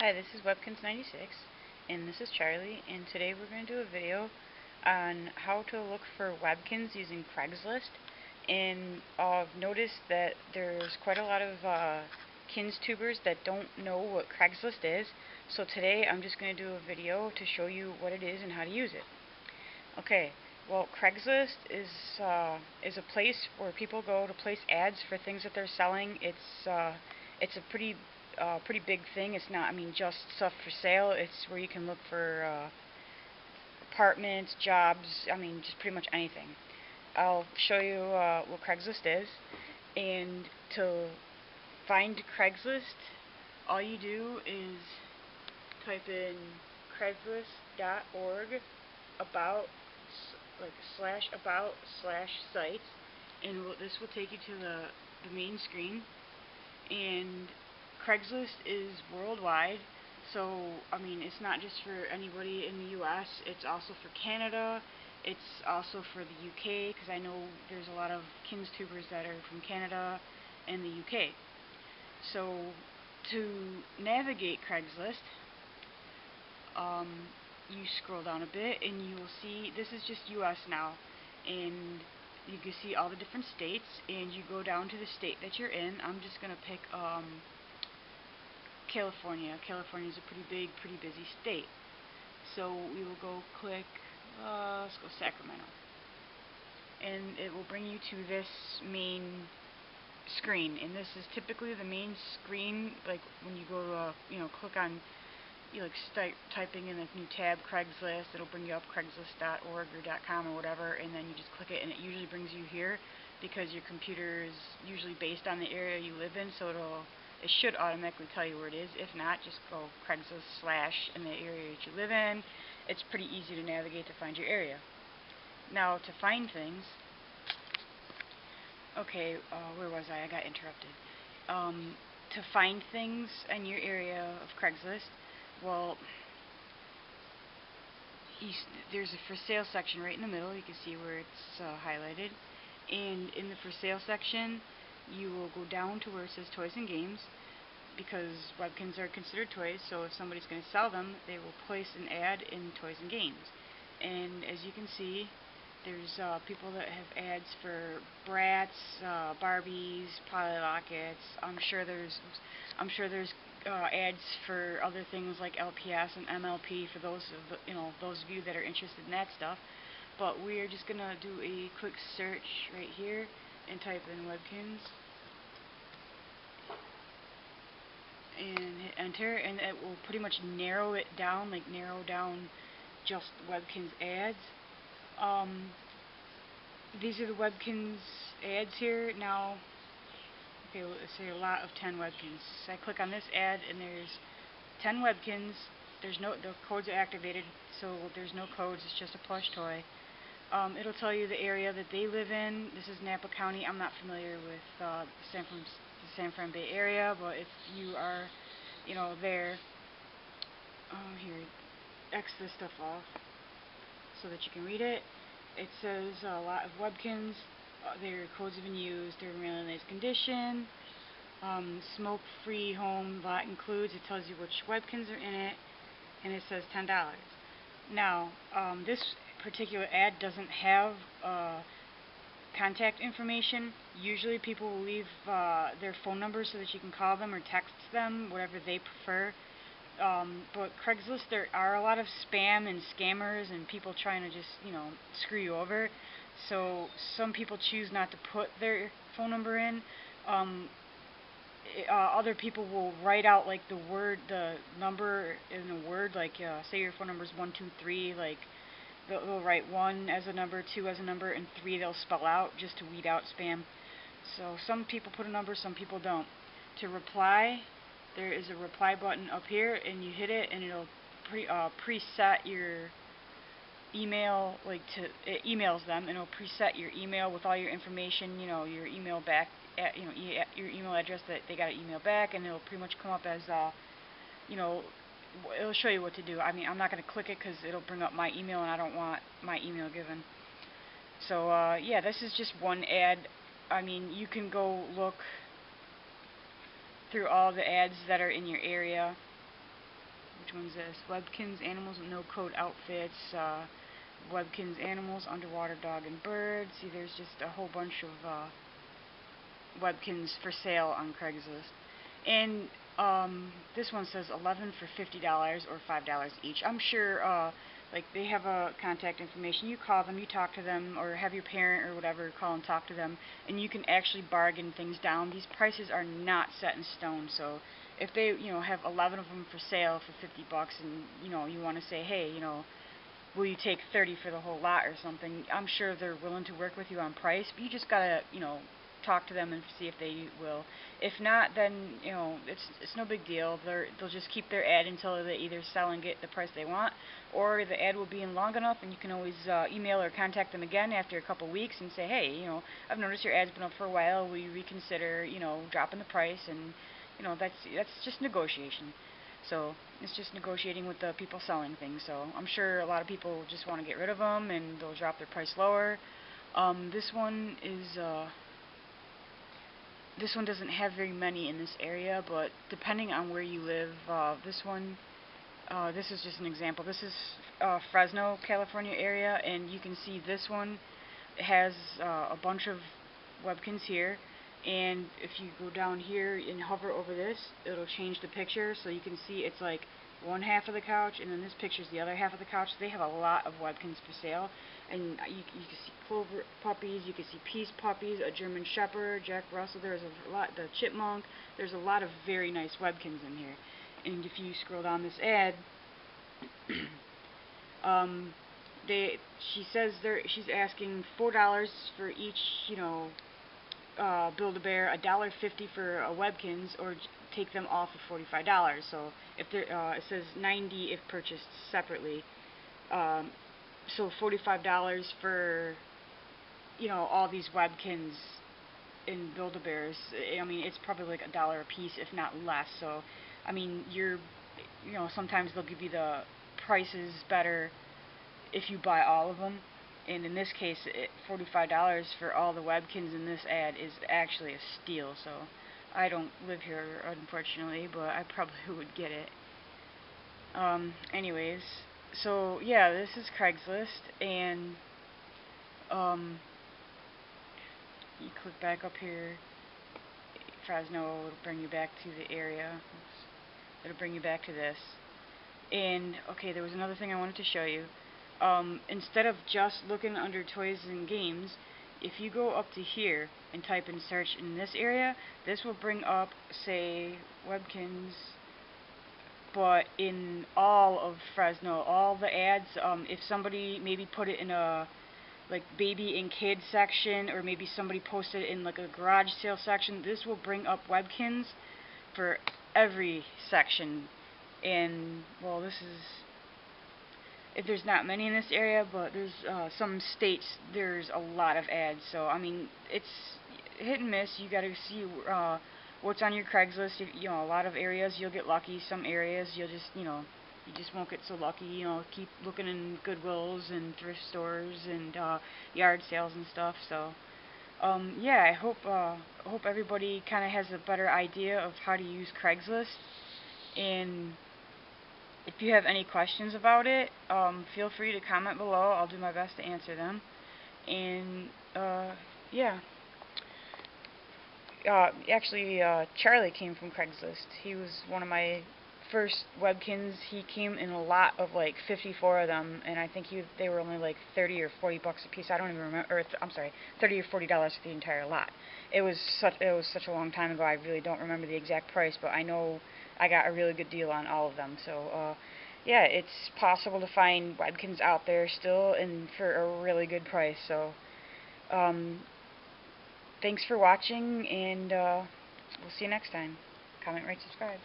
Hi, this is Webkinz96, and this is Charlie, and today we're going to do a video on how to look for Webkinz using Craigslist. And I've noticed that there's quite a lot of KinzTubers that don't know what Craigslist is, so today I'm just going to do a video to show you what it is and how to use it. Okay, well, Craigslist is a place where people go to place ads for things that they're selling. It's a pretty big thing. It's not, I mean, just stuff for sale. It's where you can look for apartments, jobs. I mean, just pretty much anything. I'll show you what Craigslist is, and to find Craigslist, all you do is type in Craigslist.org about /about/sites, and this will take you to the main screen. And Craigslist is worldwide, so I mean, it's not just for anybody in the US, it's also for Canada, it's also for the UK, because I know there's a lot of KinzTubers that are from Canada and the UK. So to navigate Craigslist, you scroll down a bit and you will see this is just US now, and you can see all the different states, and you go down to the state that you're in. I'm just gonna pick California. California is a pretty big, pretty busy state, so we will go click let's go Sacramento, and it will bring you to this main screen. And this is typically the main screen, like when you go to click on, you start typing in a new tab, Craigslist, it'll bring you up Craigslist.org or .com or whatever, and then you just click it, and it usually brings you here because your computer is usually based on the area you live in, so it should automatically tell you where it is. If not, just go Craigslist / in the area that you live in. It's pretty easy to navigate to find your area. Now, to find things, okay, where was I? I got interrupted. To find things in your area of Craigslist, well, there's a for sale section right in the middle. You can see where it's highlighted. And in the for sale section, you will go down to where it says toys and games, because Webkinz are considered toys, so if somebody's going to sell them, they will place an ad in toys and games. And as you can see, there's people that have ads for Bratz, Barbies, Polly Lockets. I'm sure there's ads for other things like LPS and MLP for those of you that are interested in that stuff. But we're just gonna do a quick search right here and type in Webkinz and hit enter, and it will pretty much narrow it down, narrow down just Webkinz ads. These are the Webkinz ads here. Now, okay, let's say a lot of 10 Webkinz. So I click on this ad, and there's 10 Webkinz. The codes are activated, so there's no codes. It's just a plush toy. It'll tell you the area that they live in. This is Napa County. I'm not familiar with the San Fran Bay area, but if you are, there, here, X this stuff off so that you can read it. It says a lot of Webkinz. Their codes have been used. They're in really nice condition. Smoke-free home lot includes. It tells you which Webkinz are in it, and it says $10. Now, this particular ad doesn't have contact information. Usually people will leave their phone number so that you can call them or text them, whatever they prefer. But Craigslist, there are a lot of spam and scammers and people trying to just, screw you over. So some people choose not to put their phone number in. Other people will write out the number in a word, say your phone number is 123, they'll write 1 as a number, 2 as a number, and 3 they'll spell out just to weed out spam. So some people put a number, some people don't. To reply, there is a reply button up here, and you hit it, and it'll preset your email, it emails them, and it'll preset your email with all your information, your email back, your email address that they got to email back, and it'll pretty much come up as, it'll show you what to do. I mean, I'm not going to click it because it'll bring up my email, and I don't want my email given. So, yeah, this is just one ad. I mean, you can go look through all the ads that are in your area which one's this? Webkinz Animals with No Coat Outfits, Webkinz Animals, Underwater Dog and Bird. See, there's just a whole bunch of Webkinz for sale on Craigslist. And this one says 11 for $50 or $5 each. I'm sure like they have a contact information. You call them, you talk to them, or have your parent or whatever call and talk to them, and you can actually bargain things down. These prices are not set in stone. So if they, have 11 of them for sale for $50, and you want to say, hey, will you take 30 for the whole lot or something? I'm sure they're willing to work with you on price, but you just gotta, talk to them and see if they will. If not, then it's no big deal. They'll just keep their ad until they either sell and get the price they want, or the ad will be in long enough, and you can always email or contact them again after a couple weeks and say, hey, I've noticed your ad's been up for a while. Will you reconsider, dropping the price? And that's just negotiation. So it's just negotiating with the people selling things. So I'm sure a lot of people just want to get rid of them, and they'll drop their price lower. This one doesn't have very many in this area, but depending on where you live, this is just an example. This is Fresno, California area, and you can see this one has a bunch of Webkinz here. And if you go down here and hover over this, it'll change the picture, so you can see it's like one half of the couch, and then this picture's the other half of the couch. They have a lot of Webkinz for sale, and you can see Clover puppies, you can see Peace puppies, a German Shepherd, Jack Russell. There's a lot, the Chipmunk. There's a lot of very nice Webkinz in here. And if you scroll down this ad, she says she's asking $4 for each, Build-A-Bear, $1.50 for a Webkinz, or take them off of $45. So if it says $90 if purchased separately. So $45 for all these Webkinz and Build-A-Bears. I mean, it's probably like $1 a piece, if not less. So I mean, sometimes they'll give you the prices better if you buy all of them. And in this case, $45 for all the Webkinz in this ad is actually a steal. So I don't live here, unfortunately, but I probably would get it. Anyways, so yeah, this is Craigslist, and you click back up here, Fresno, it'll bring you back to the area. Oops. It'll bring you back to this. And okay, there was another thing I wanted to show you. Instead of just looking under toys and games, if you go up to here and type in search in this area, this will bring up, say, Webkinz, but in all of Fresno, all the ads. If somebody maybe put it in a like baby and kids section, or maybe somebody posted it in like a garage sale section, this will bring up Webkinz for every section. And well, there's not many in this area, but there's some states there's a lot of ads. So I mean, it's hit and miss. You got to see what's on your Craigslist. A lot of areas you'll get lucky. Some areas you'll just you just won't get so lucky. Keep looking in Goodwills and thrift stores and yard sales and stuff. So yeah, I hope everybody kind of has a better idea of how to use Craigslist. And if you have any questions about it, feel free to comment below. I'll do my best to answer them. And yeah. Actually, Charlie came from Craigslist. He was one of my first Webkinz. He came in a lot of like 54 of them, and I think they were only like 30 or 40 bucks a piece. I don't even remember. Or I'm sorry, $30 or $40 for the entire lot. It was such a long time ago. I really don't remember the exact price, but I know I got a really good deal on all of them. So yeah, it's possible to find Webkinz out there still, and for a really good price. So thanks for watching, and we'll see you next time. Comment, rate, subscribe.